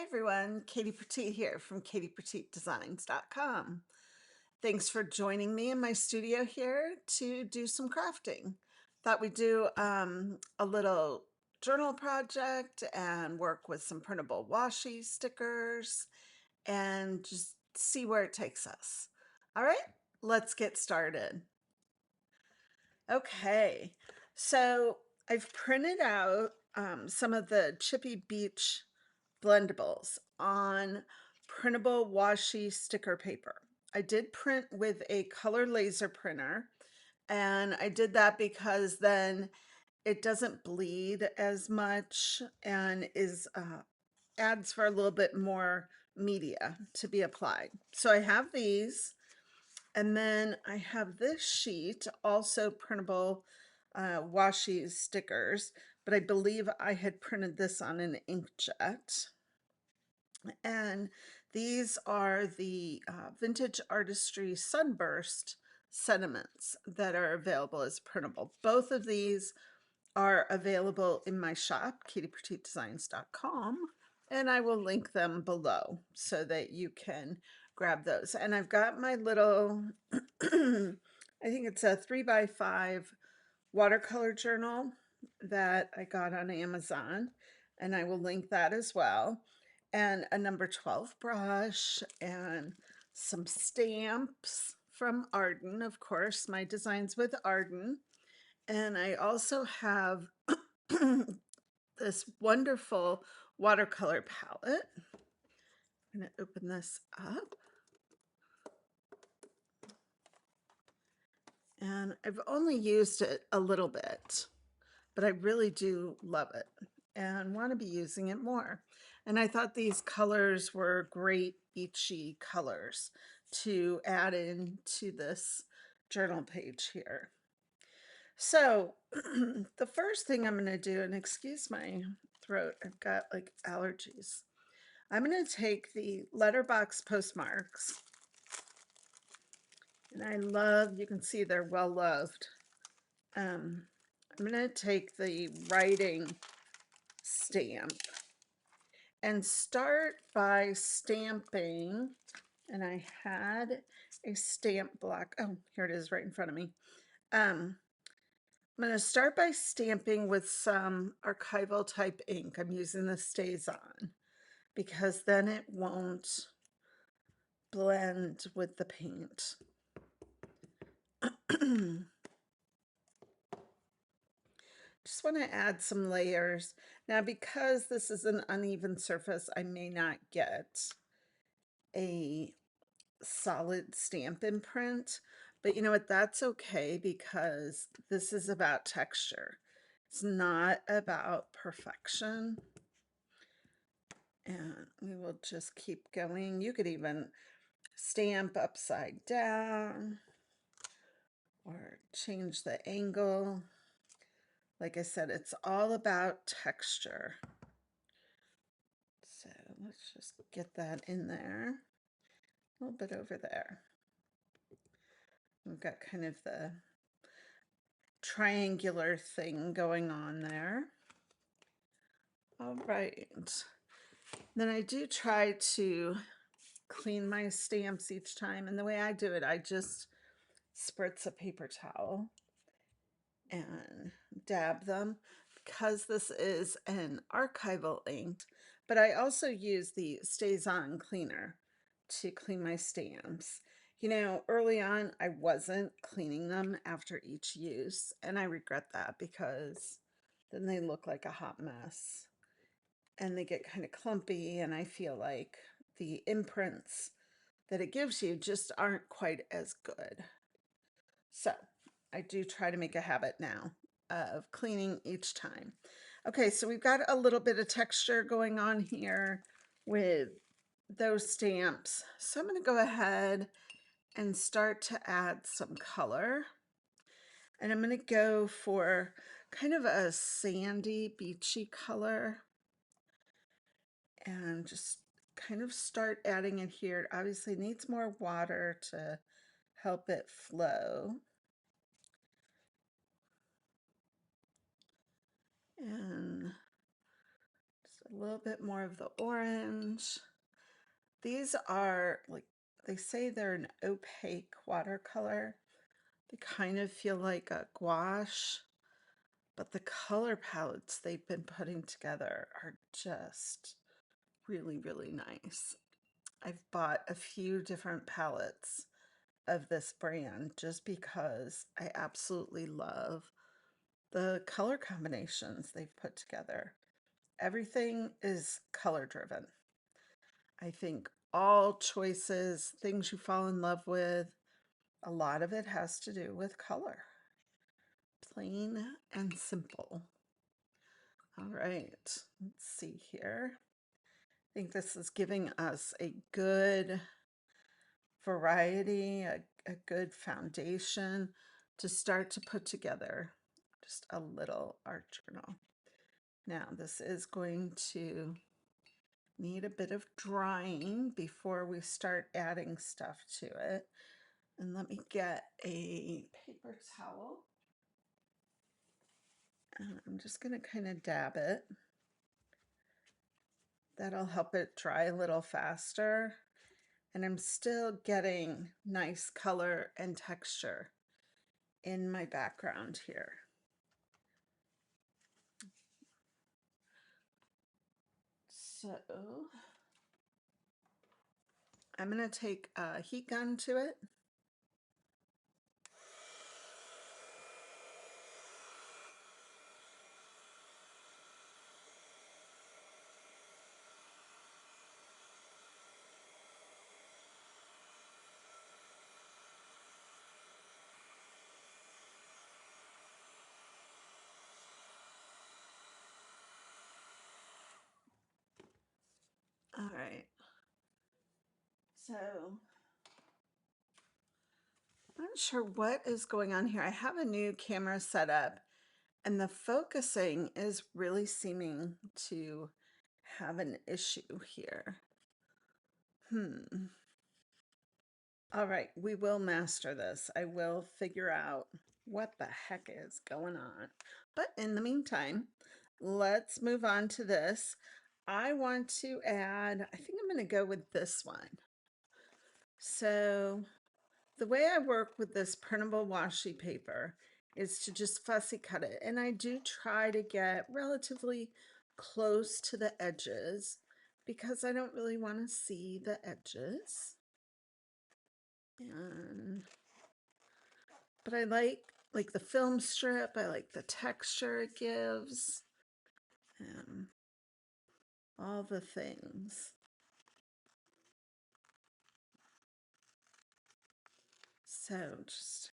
everyone, Katie Petit here from KatiePetitDesigns.com. Thanks for joining me in my studio here to do some crafting. Thought we'd do a little journal project and work with some printable washi stickers and just see where it takes us. All right, let's get started. Okay, so I've printed out some of the Chippy Beach blendables on printable washi sticker paper. I did print with a color laser printer, and I did that because then it doesn't bleed as much and is adds for a little bit more media to be applied. So I have these, and then I have this sheet, also printable washi stickers, but I believe I had printed this on an inkjet. And these are the Vintage Artistry Sunburst sentiments that are available as printable. Both of these are available in my shop, KatiePetitDesigns.com, and I will link them below so that you can grab those. And I've got my little, I think it's a 3x5 watercolor journal that I got on Amazon, and I will link that as well. And a number 12 brush and some stamps from Arden, of course, my designs with Arden. And I also have this wonderful watercolor palette. I'm going to open this up. And I've only used it a little bit, but I really do love it and want to be using it more. And I thought these colors were great beachy colors to add into this journal page here. So the first thing I'm going to do, and excuse my throat, I've got like allergies. I'm going to take the letterbox postmarks, and I love, you can see they're well loved. I'm going to take the writing stamp and start by stamping. And I had a stamp block. Oh, here it is right in front of me. I'm going to start by stamping with some archival type ink. I'm using the StazOn because then it won't blend with the paint. Just want to add some layers. Now, because this is an uneven surface, I may not get a solid stamp imprint, but you know what, that's okay because this is about texture. It's not about perfection. And we will just keep going. You could even stamp upside down or change the angle. Like I said, it's all about texture. So let's just get that in there. A little bit over there. We've got kind of the triangular thing going on there. All right. Then I do try to clean my stamps each time, and the way I do it, I just spritz a paper towel and dab them because this is an archival ink, but I also use the StazOn cleaner to clean my stamps. You know, early on, I wasn't cleaning them after each use, and I regret that because then they look like a hot mess and they get kind of clumpy, and I feel like the imprints that it gives you just aren't quite as good. So I do try to make a habit now of cleaning each time. Okay, so we've got a little bit of texture going on here with those stamps. So I'm going to go ahead and start to add some color. And I'm going to go for kind of a sandy, beachy color. And just kind of start adding it here. It obviously needs more water to help it flow. And just a little bit more of the orange. These are like, they say they're an opaque watercolor. They kind of feel like a gouache, but the color palettes they've been putting together are just really, really nice. I've bought a few different palettes of this brand just because I absolutely love the color combinations they've put together. Everything is color driven. I think all choices, things you fall in love with, a lot of it has to do with color. Plain and simple. All right, let's see here. I think this is giving us a good variety, a good foundation to start to put together just a little art journal. Now, this is going to need a bit of drying before we start adding stuff to it. And let me get a paper towel. And I'm just going to kind of dab it. That'll help it dry a little faster. And I'm still getting nice color and texture in my background here. So I'm going to take a heat gun to it. All right. So I'm not sure what is going on here. I have a new camera set up and the focusing is really seeming to have an issue here. All right, we will master this. I will figure out what the heck is going on. But in the meantime, let's move on to this. I want to add, I think I'm going to go with this one. So the way I work with this printable washi paper is to just fussy cut it. And I do try to get relatively close to the edges because I don't really want to see the edges. But I like the film strip. I like the texture it gives. All the things. So just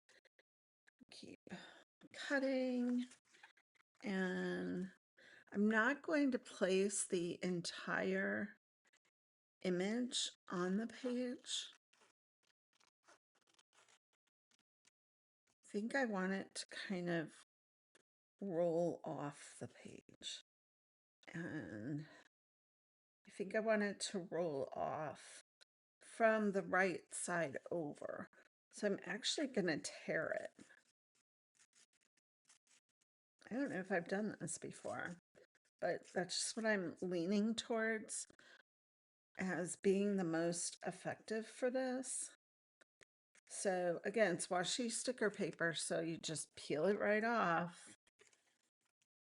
keep cutting. And I'm not going to place the entire image on the page. I think I want it to kind of roll off the page. And I think I want it to roll off from the right side over. So I'm actually going to tear it. I don't know if I've done this before, but that's just what I'm leaning towards as being the most effective for this. So again, it's washi sticker paper, so you just peel it right off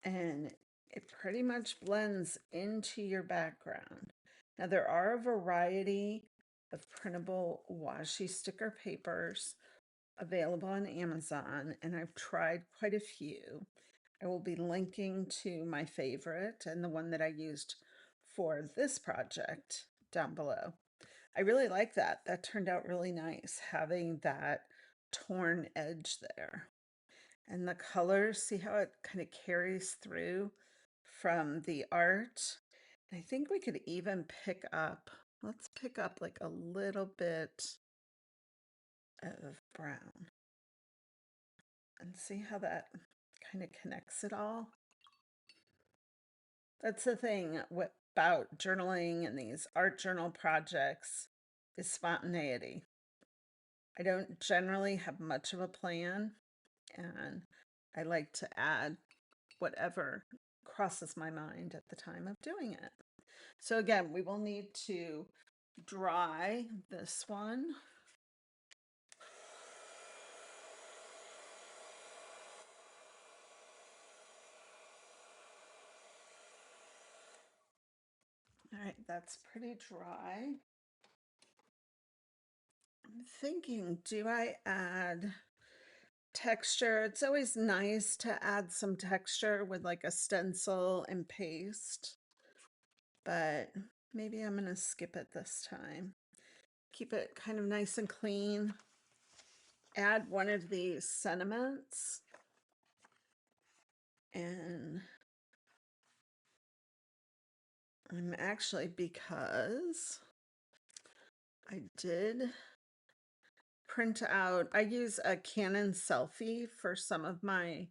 and it pretty much blends into your background. Now there are a variety of printable washi sticker papers available on Amazon, and I've tried quite a few. I will be linking to my favorite and the one that I used for this project down below. I really like that. That turned out really nice, having that torn edge there. And the colors, see how it kind of carries through from the art. I think we could even pick up, let's pick up like a little bit of brown and see how that kind of connects it all. That's the thing about journaling and these art journal projects is spontaneity. I don't generally have much of a plan, and I like to add whatever crosses my mind at the time of doing it. So again, we will need to dry this one. All right, that's pretty dry. I'm thinking, do I add texture? It's always nice to add some texture with like a stencil and paste, but maybe I'm gonna skip it this time. Keep it kind of nice and clean. Add one of these sentiments and I'm actually, because I did print out, I use a Canon selfie for some of my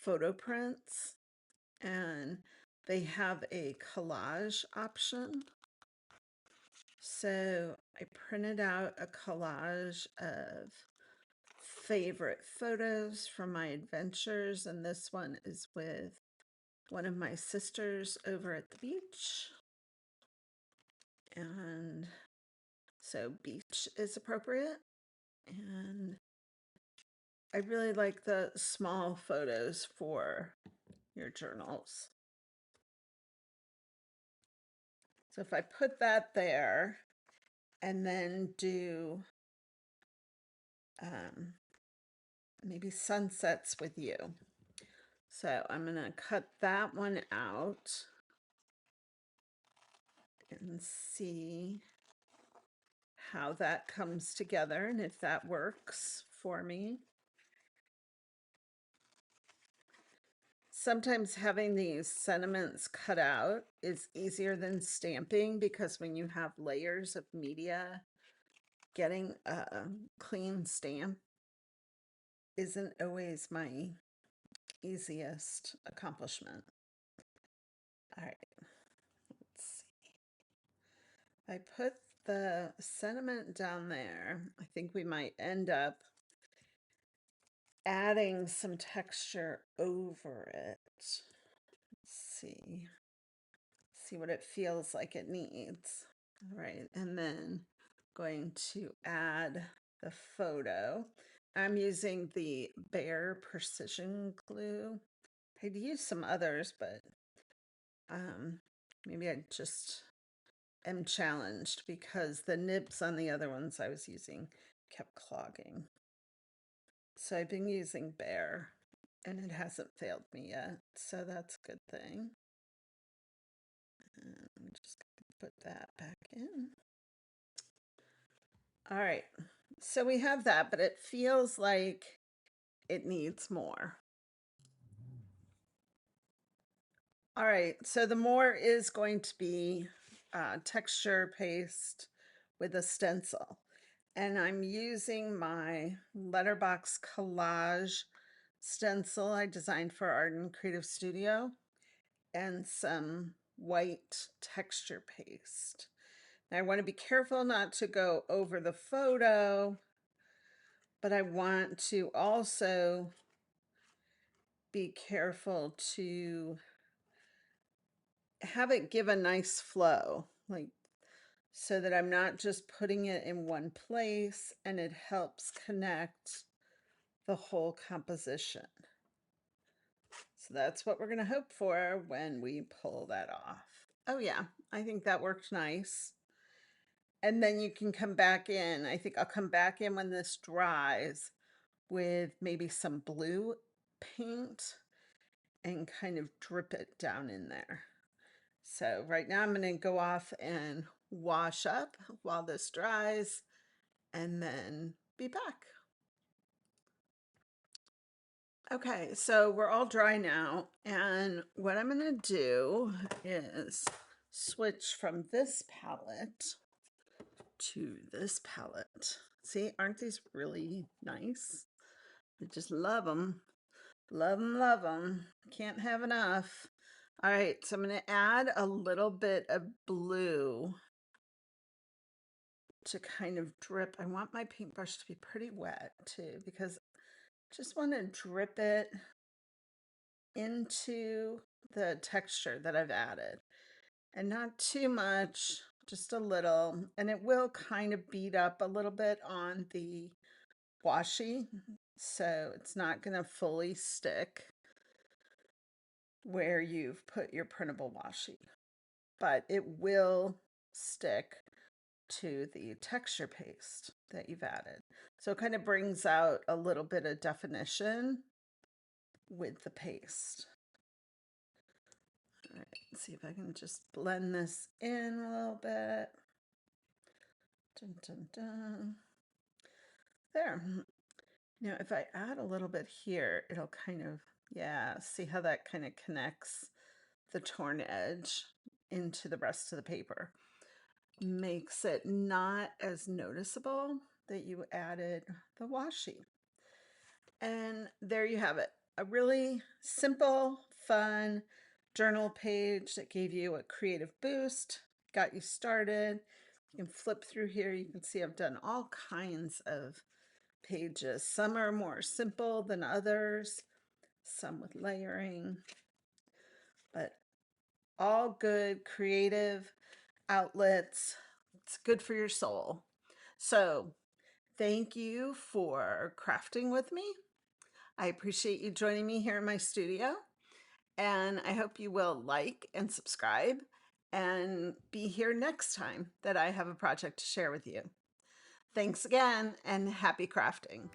photo prints, and they have a collage option. So I printed out a collage of favorite photos from my adventures, and this one is with one of my sisters over at the beach. And so beach is appropriate. And I really like the small photos for your journals. So if I put that there and then do maybe sunsets with you. So I'm going to cut that one out and see how that comes together and if that works for me. Sometimes having these sentiments cut out is easier than stamping, because when you have layers of media, getting a clean stamp isn't always my easiest accomplishment. All right, let's see. I put the sentiment down there. I think we might end up adding some texture over it. Let's see what it feels like it needs. All right, and then going to add the photo. I'm using the Bear Precision Glue. I'd use some others, but maybe I just am challenged because the nibs on the other ones I was using kept clogging. So I've been using Bear, and it hasn't failed me yet, so that's a good thing. And I'm just going to put that back in. All right, so we have that, but it feels like it needs more. All right, so the more is going to be texture paste with a stencil. And I'm using my letterbox collage stencil I designed for Art and Creative Studio, and some white texture paste. Now I want to be careful not to go over the photo, but I want to also be careful to have it give a nice flow, like, so that I'm not just putting it in one place, and it helps connect the whole composition. So that's what we're going to hope for when we pull that off. Oh yeah, I think that worked nice. And then you can come back in. I think I'll come back in when this dries with maybe some blue paint and kind of drip it down in there. So right now I'm going to go off and wash up while this dries and then be back. Okay, so we're all dry now, and what I'm going to do is switch from this palette to this palette. See, aren't these really nice? I just love them. Love them, love them. Can't have enough. All right, so I'm going to add a little bit of blue to kind of drip. I want my paintbrush to be pretty wet too, because I just want to drip it into the texture that I've added. and not too much, just a little. And it will kind of bead up a little bit on the washi, so it's not going to fully stick where you've put your printable washi, but it will stick to the texture paste that you've added. So it kind of brings out a little bit of definition with the paste. All right, let's see if I can just blend this in a little bit. Dun, dun, dun. There. Now, if I add a little bit here, it'll kind of, yeah, see how that kind of connects the torn edge into the rest of the paper. Makes it not as noticeable that you added the washi. And there you have it. A really simple, fun journal page that gave you a creative boost, got you started. You can flip through here. You can see I've done all kinds of pages. Some are more simple than others, some with layering, but all good creative outlets. It's good for your soul. So thank you for crafting with me. I appreciate you joining me here in my studio, and I hope you will like and subscribe and be here next time that I have a project to share with you. Thanks again, and happy crafting.